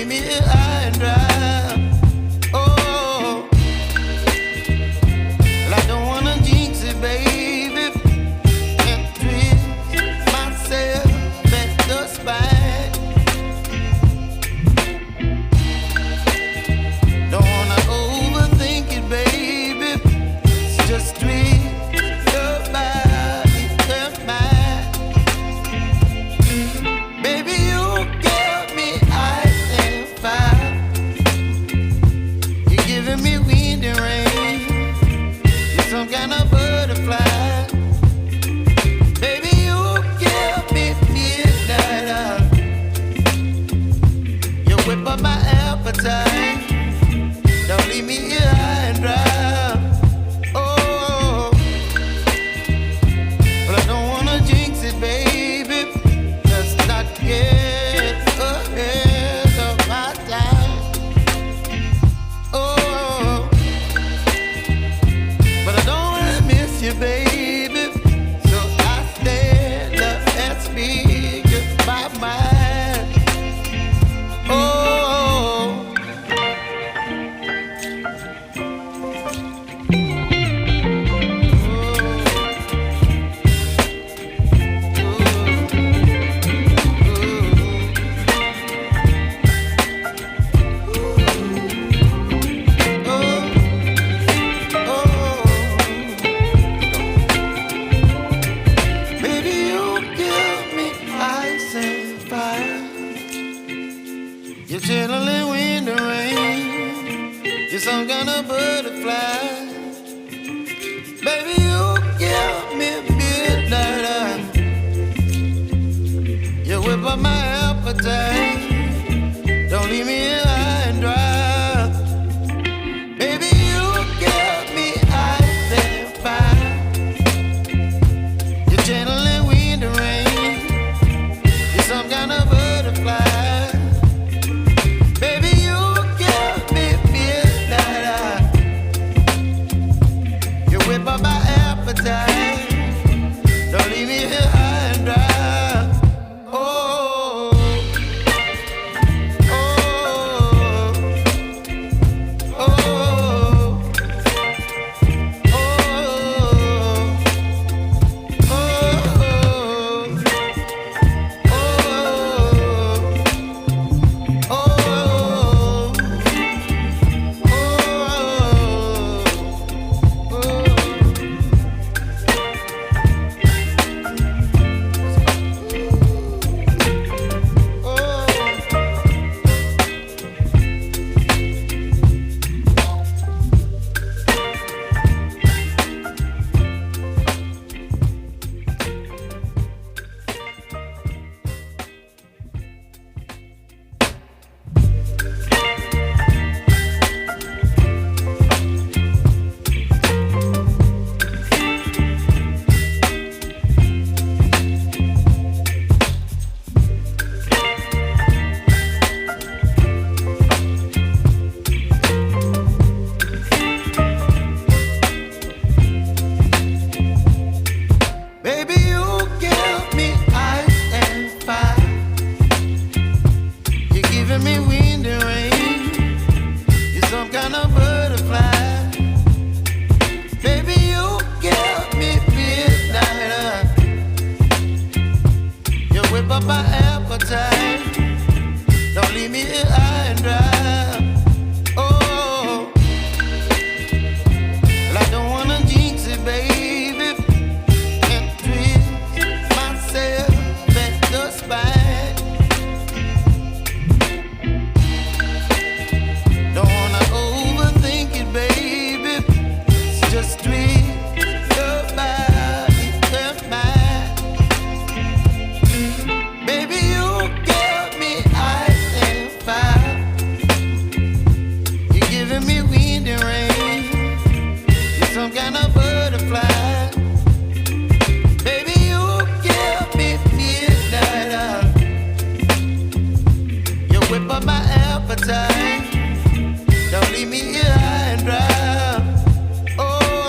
leave me high and dry. Oh, well, I don't wanna jinx it, baby, and twist myself at the spine. Don't wanna overthink it, baby. It's just twist your body and mine. Baby, you give me ice and fire. You're giving me wind and rain. You're some kind of butterfly. Baby, you give me midnight oil. You whip up my appetite. Don't leave me here high and dry. Oh, but I don't wanna jinx it, baby. Let's not get ahead of my time. Oh, but I don't wanna miss you, baby. So I stand up and speak my mind. Oh. Baby, you give me ice and fire. You're chilling wind and rain. You're some kind of butterfly. Baby, you give me midnight oil. You whip up my appetite. Don't leave me here high and dry. Baby, you give me ice and fire. You're channeling wind and rain. You're some kind of butterfly. Baby, you give me midnight oil. You whip up my appetite. Don't leave me here high and dry. Oh, oh, oh, oh, baby, you give me ice and fire. You're giving me wind and rain. You're some kind of butterfly. Baby, you give me midnight oil. You whip up my appetite. Don't leave me here high and dry. Oh, well, I don't wanna jinx it, baby, and twist myself at the spine. Don't wanna overthink it, baby. It's just twist your body and mine. Baby, you give me ice and fire. You're giving me wind and rain. You're some kind of butterfly. Baby, you give me midnight oil. You whip up my appetite.